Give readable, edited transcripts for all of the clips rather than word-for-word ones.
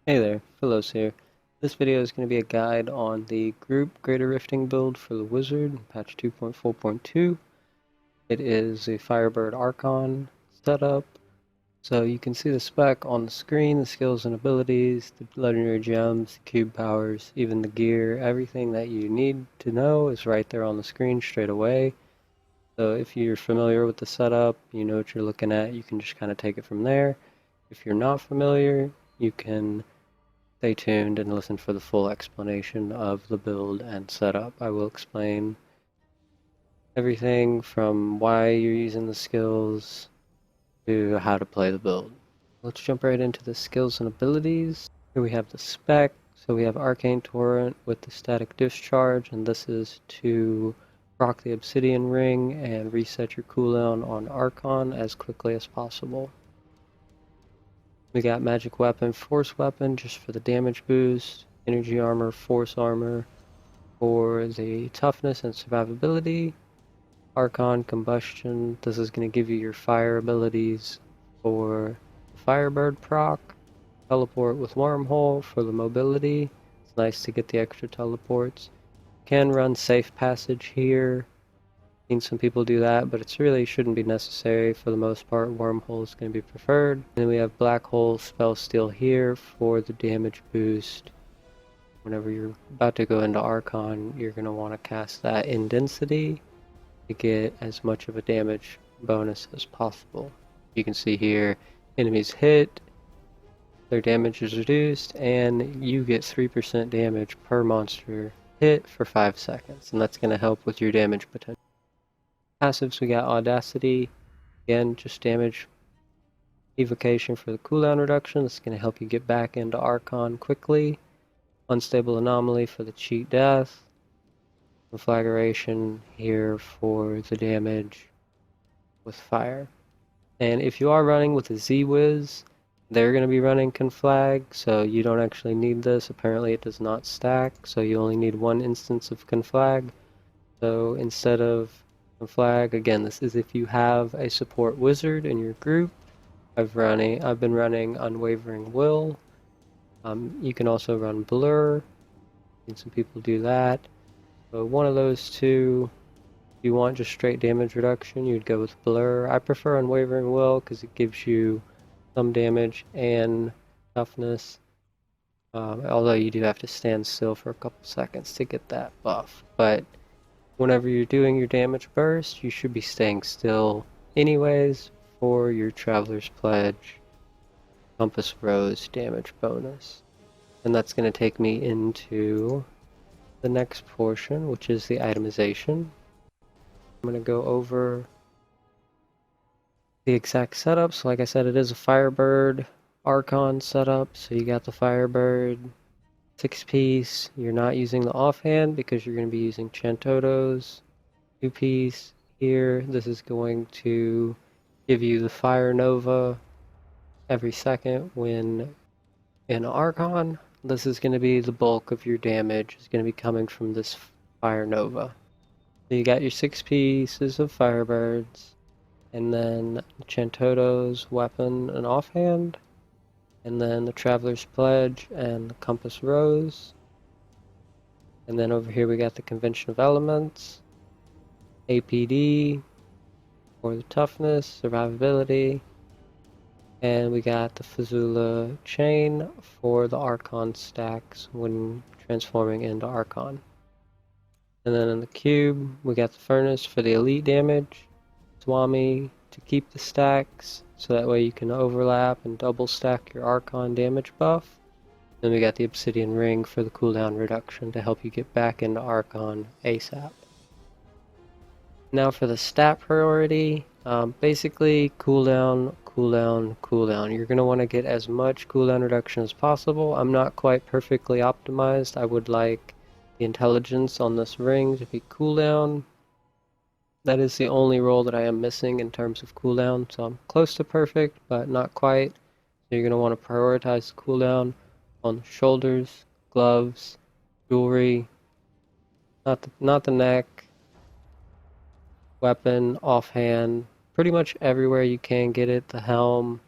Hey there, Philos here. This video is going to be a guide on the group Greater Rifting build for the Wizard, patch 2.4.2. It is a Firebird Archon setup, so you can see the spec on the screen, the skills and abilities, the legendary gems, the cube powers, even the gear, everything that you need to know is right there on the screen straight away. So if you're familiar with the setup, you know what you're looking at, you can just kind of take it from there. If you're not familiar, you can stay tuned and listen for the full explanation of the build and setup. I will explain everything from why you're using the skills to how to play the build. Let's jump right into the skills and abilities. Here we have the spec. So we have Arcane Torrent with the static discharge, and this is to proc the Obsidian Ring and reset your cooldown on Archon as quickly as possible. We got Magic Weapon, Force Weapon just for the damage boost, Energy Armor, Force Armor for the toughness and survivability, Archon Combustion, this is going to give you your fire abilities for the Firebird proc, Teleport with Wormhole for the mobility, it's nice to get the extra teleports. Can run Safe Passage here, seen some people do that, but it really shouldn't be necessary. For the most part, Wormhole is going to be preferred. And then we have Black Hole Spell Steal here for the damage boost. Whenever you're about to go into Archon, you're going to want to cast that in density to get as much of a damage bonus as possible. You can see here, enemies hit, their damage is reduced, and you get 3% damage per monster hit for 5 seconds, and that's going to help with your damage potential. Passives, we got Audacity, again, just damage evocation for the cooldown reduction. This is going to help you get back into Archon quickly. Unstable Anomaly for the cheat death. Conflagration here for the damage with fire. And if you are running with a Z-Wiz, they're going to be running Conflag, so you don't actually need this. Apparently it does not stack, so you only need one instance of Conflag. So instead of Conflag, again, this is if you have a support wizard in your group. I've been running Unwavering Will. You can also run Blur. And some people do that. So one of those two, if you want just straight damage reduction, you'd go with Blur. I prefer Unwavering Will because it gives you some damage and toughness. Although you do have to stand still for a couple seconds to get that buff. But whenever you're doing your damage burst, you should be staying still anyways for your Traveler's Pledge Compass Rose damage bonus. And that's going to take me into the next portion, which is the itemization. I'm going to go over the exact setup. So like I said, it is a Firebird Archon setup. So you got the Firebird 6-piece. You're not using the offhand because you're going to be using Chantotos 2-piece here. This is going to give you the Fire Nova every second when in Archon. This is going to be the bulk of your damage is going to be coming from this Fire Nova. So you got your 6 pieces of Firebirds, and then Chantoto's weapon and offhand, and then the Traveler's Pledge and the Compass Rose. And then over here we got the Convention of Elements, APD for the toughness, survivability, and we got the Fazula chain for the Archon stacks when transforming into Archon. And then in the cube, we got the Furnace for the elite damage, Swami to keep the stacks, so that way you can overlap and double stack your Archon damage buff. Then we got the Obsidian Ring for the cooldown reduction to help you get back into Archon ASAP. Now for the stat priority, basically cooldown. You're going to want to get as much cooldown reduction as possible. I'm not quite perfectly optimized. I would like the intelligence on this ring to be cooldown. That is the only role that I am missing in terms of cooldown, so I'm close to perfect, but not quite. So you're going to want to prioritize the cooldown on the shoulders, gloves, jewelry, not the neck, weapon, offhand, pretty much everywhere you can get it, the helm,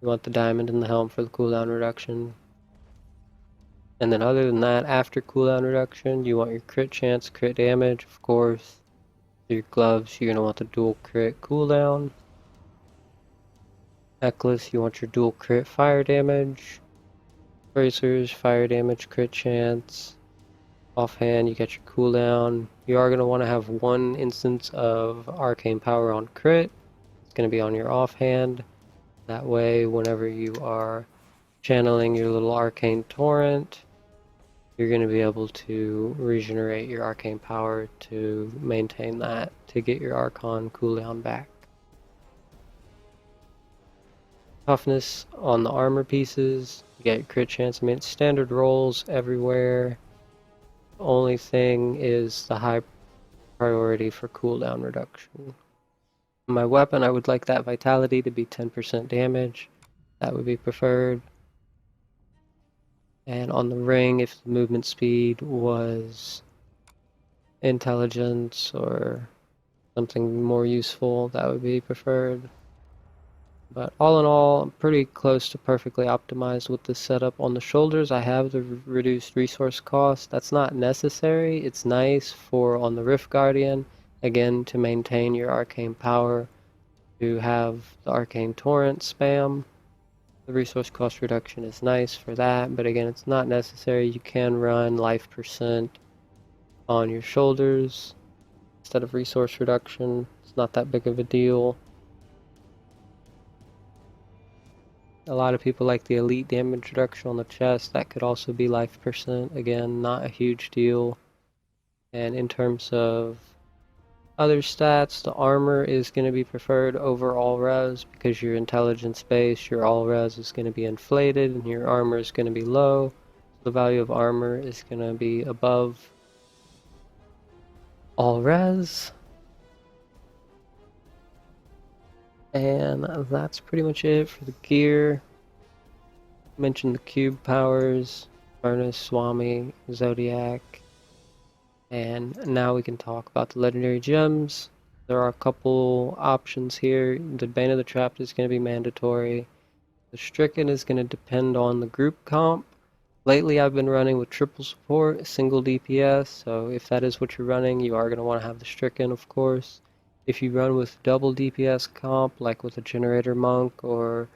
You want the diamond in the helm for the cooldown reduction. And then other than that, after cooldown reduction, you want your crit chance, crit damage, of course. Your gloves, you're going to want the dual crit cooldown. Necklace, you want your dual crit fire damage. Bracers, fire damage, crit chance. Offhand, you get your cooldown. You are going to want to have one instance of arcane power on crit. It's going to be on your offhand. That way, whenever you are channeling your little arcane torrent, you're going to be able to regenerate your arcane power to maintain that, to get your Archon cooldown back. Toughness on the armor pieces, you get your crit chance. I mean, it's standard rolls everywhere. The only thing is the high priority for cooldown reduction. My weapon, I would like that vitality to be 10% damage. That would be preferred. And on the ring, if the movement speed was intelligence or something more useful, that would be preferred. But all in all, I'm pretty close to perfectly optimized with this setup. On the shoulders, I have the reduced resource cost. That's not necessary. It's nice for on the Rift Guardian, again, to maintain your arcane power, to have the arcane torrent spam. The resource cost reduction is nice for that, but again, it's not necessary. You can run life percent on your shoulders instead of resource reduction. It's not that big of a deal. A lot of people like the elite damage reduction on the chest. That could also be life percent. Again, not a huge deal. And in terms of other stats, the armor is going to be preferred over all res because your intelligence base, your all res is going to be inflated and your armor is going to be low. The value of armor is going to be above all res. And that's pretty much it for the gear. I mentioned the cube powers, Furnace, Swami, Zodiac. And now we can talk about the legendary gems. There are a couple options here. The Bane of the Trapped is going to be mandatory. The Stricken is going to depend on the group comp. Lately I've been running with triple support, single DPS, so if that is what you're running, you are going to want to have the Stricken, of course. If you run with double DPS comp, like with a Generator Monk or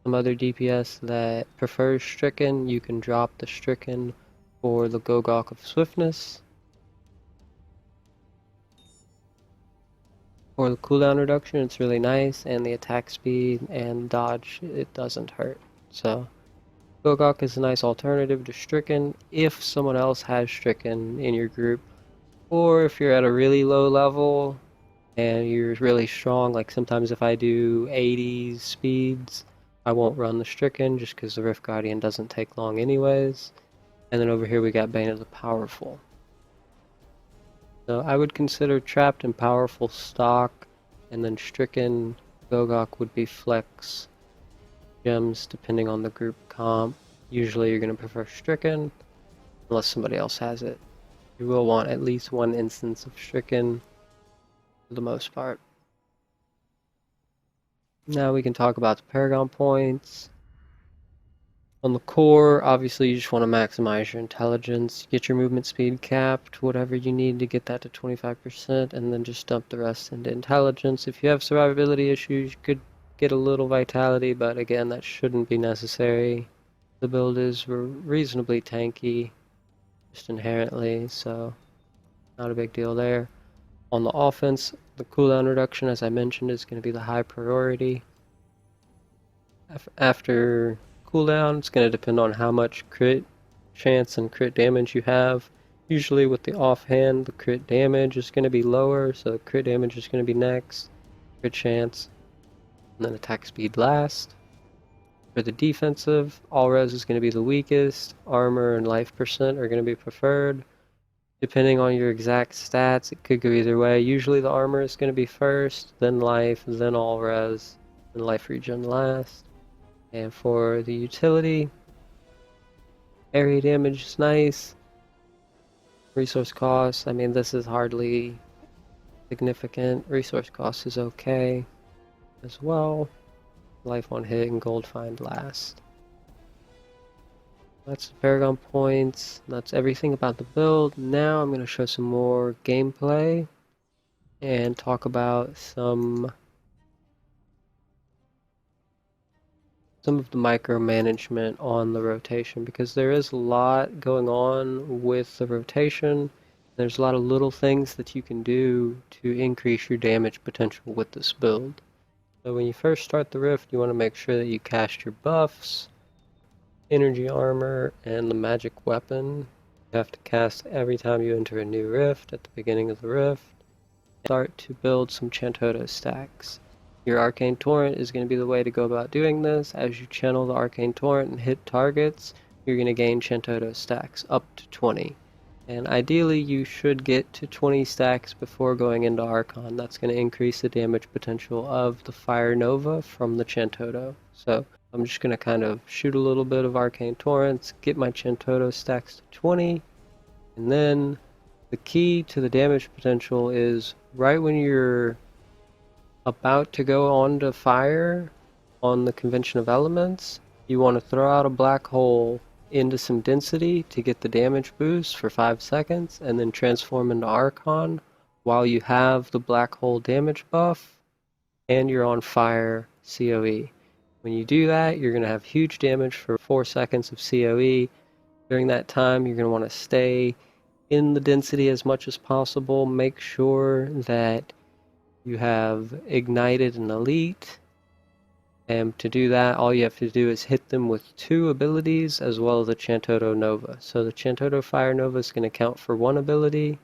some other DPS that prefers Stricken, you can drop the Stricken for the Gogok of Swiftness. For the cooldown reduction, it's really nice, and the attack speed and dodge, it doesn't hurt. So, Gogok is a nice alternative to Stricken if someone else has Stricken in your group, or if you're at a really low level and you're really strong. Like sometimes if I do 80s speeds, I won't run the Stricken just because the Rift Guardian doesn't take long anyways. And then over here we got Bane of the Powerful. So I would consider Trapped and Powerful stock, and then Stricken Gogok would be flex gems depending on the group comp. Usually you're going to prefer Stricken unless somebody else has it. You will want at least one instance of Stricken for the most part. Now we can talk about the paragon points. On the core, obviously you just want to maximize your intelligence, get your movement speed capped, whatever you need to get that to 25%, and then just dump the rest into intelligence. If you have survivability issues, you could get a little vitality, but again, that shouldn't be necessary. The build is reasonably tanky, just inherently, so not a big deal there. On the offense, the cooldown reduction, as I mentioned, is going to be the high priority. After cooldown, it's going to depend on how much crit chance and crit damage you have. Usually with the offhand, the crit damage is going to be lower, so crit damage is going to be next, crit chance, and then attack speed last. For the defensive, all res is going to be the weakest, armor and life percent are going to be preferred. Depending on your exact stats, it could go either way. Usually the armor is going to be first, then life, then all res, and life regen last. And for the utility, area damage is nice. Resource cost, I mean, this is hardly significant. Resource cost is okay as well. life on hit, and gold find last. That's the paragon points. That's everything about the build. Now I'm going to show some more gameplay and talk about some of the micromanagement on the rotation, because there is a lot going on with the rotation. There's a lot of little things that you can do to increase your damage potential with this build. So when you first start the rift, you want to make sure that you cast your buffs, energy armor, and the magic weapon. You have to cast every time you enter a new rift at the beginning of the rift. Start to build some Chantota stacks. Your Arcane Torrent is going to be the way to go about doing this. As you channel the Arcane Torrent and hit targets, you're going to gain Chantota stacks up to 20. And ideally, you should get to 20 stacks before going into Archon. That's going to increase the damage potential of the Fire Nova from the Chantota. So I'm just going to kind of shoot a little bit of Arcane Torrents, get my Chantota stacks to 20, and then the key to the damage potential is right when you're about to go on to fire on the Convention of Elements, you want to throw out a black hole into some density to get the damage boost for 5 seconds, and then transform into Archon while you have the black hole damage buff and you're on fire COE. When you do that, you're going to have huge damage for 4 seconds of COE. During that time, you're going to want to stay in the density as much as possible. Make sure that you have ignited an elite, and to do that, all you have to do is hit them with 2 abilities as well as the Chantota Nova. So the Chantota Fire Nova is going to count for 1 ability,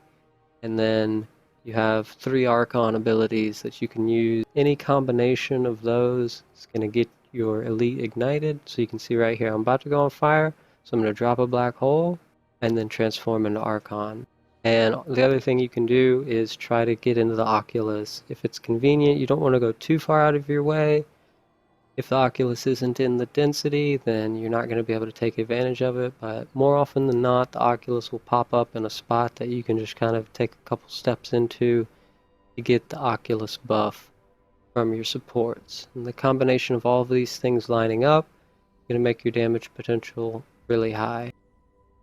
and then you have 3 Archon abilities that you can use. Any combination of those is going to get your elite ignited. So you can see right here, I'm about to go on fire, so I'm going to drop a black hole and then transform into Archon. And the other thing you can do is try to get into the Oculus. If it's convenient, you don't want to go too far out of your way. If the Oculus isn't in the density, then you're not going to be able to take advantage of it. But more often than not, the Oculus will pop up in a spot that you can just kind of take a couple steps into to get the Oculus buff from your supports. And the combination of all of these things lining up is going to make your damage potential really high.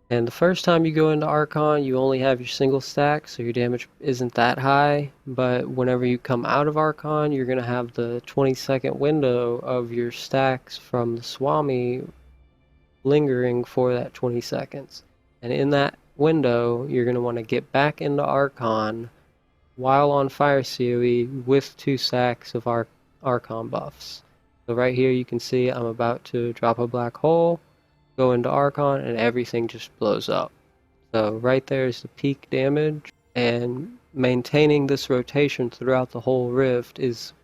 And the first time you go into Archon, you only have your single stack, so your damage isn't that high. But whenever you come out of Archon, you're going to have the 20-second window of your stacks from the Swami lingering for that 20 seconds. And in that window, you're going to want to get back into Archon while on Fire COE with 2 stacks of Archon buffs. So right here you can see I'm about to drop a black hole, go into Archon, and everything just blows up. So right there is the peak damage, and maintaining this rotation throughout the whole rift is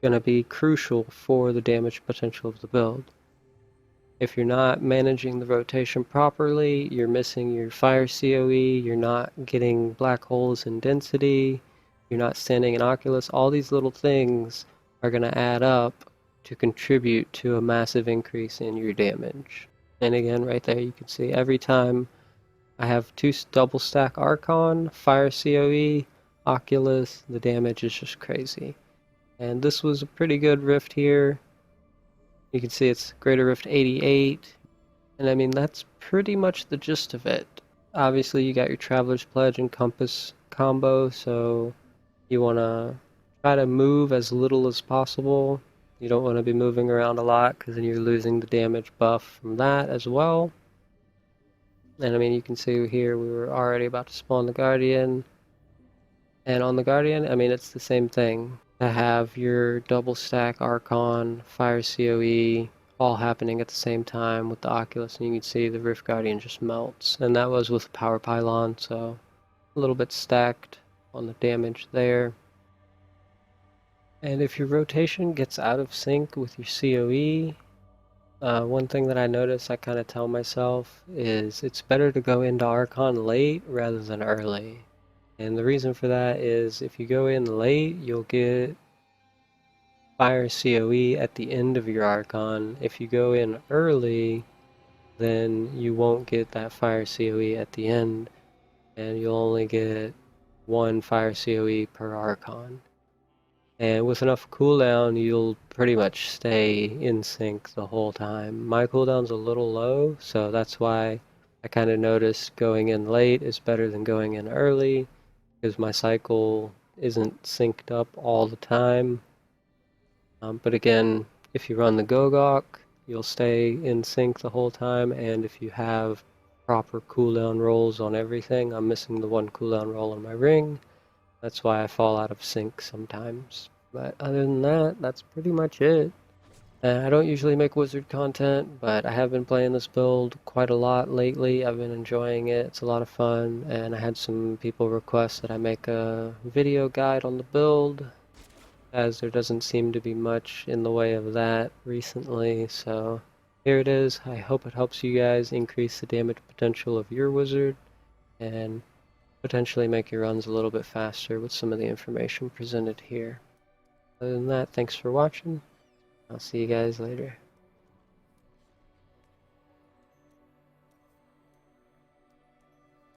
going to be crucial for the damage potential of the build. If you're not managing the rotation properly, you're missing your fire COE, you're not getting black holes in density, you're not standing in Oculus, all these little things are going to add up to contribute to a massive increase in your damage. And again, right there you can see every time I have 2 double stack Archon, fire COE, Oculus, the damage is just crazy. And this was a pretty good rift here. You can see it's Greater Rift 88. And I mean, that's pretty much the gist of it. Obviously, you got your Traveler's Pledge and Compass combo, so you want to try to move as little as possible. You don't want to be moving around a lot, because then you're losing the damage buff from that as well. And I mean, you can see here we were already about to spawn the Guardian. And on the Guardian, I mean, it's the same thing. To have your double stack Archon, Fire COE, all happening at the same time with the Oculus, and you can see the Rift Guardian just melts. And that was with the Power Pylon, so a little bit stacked on the damage there. And if your rotation gets out of sync with your COE, one thing that I notice, I kind of tell myself, is it's better to go into Archon late rather than early. And the reason for that is if you go in late, you'll get Fire COE at the end of your Archon. If you go in early, then you won't get that Fire COE at the end, and you'll only get 1 Fire COE per Archon. And with enough cooldown, you'll pretty much stay in sync the whole time. My cooldown's a little low, so that's why I kind of noticed going in late is better than going in early, because my cycle isn't synced up all the time. But again, if you run the Gogok, you'll stay in sync the whole time, and if you have proper cooldown rolls on everything, I'm missing the one cooldown roll on my ring. That's why I fall out of sync sometimes. But other than that, that's pretty much it. I don't usually make wizard content, but I have been playing this build quite a lot lately. I've been enjoying it. It's a lot of fun, and I had some people request that I make a video guide on the build, as there doesn't seem to be much in the way of that recently. So here it is. I hope it helps you guys increase the damage potential of your wizard and potentially make your runs a little bit faster with some of the information presented here. Other than that, thanks for watching. I'll see you guys later.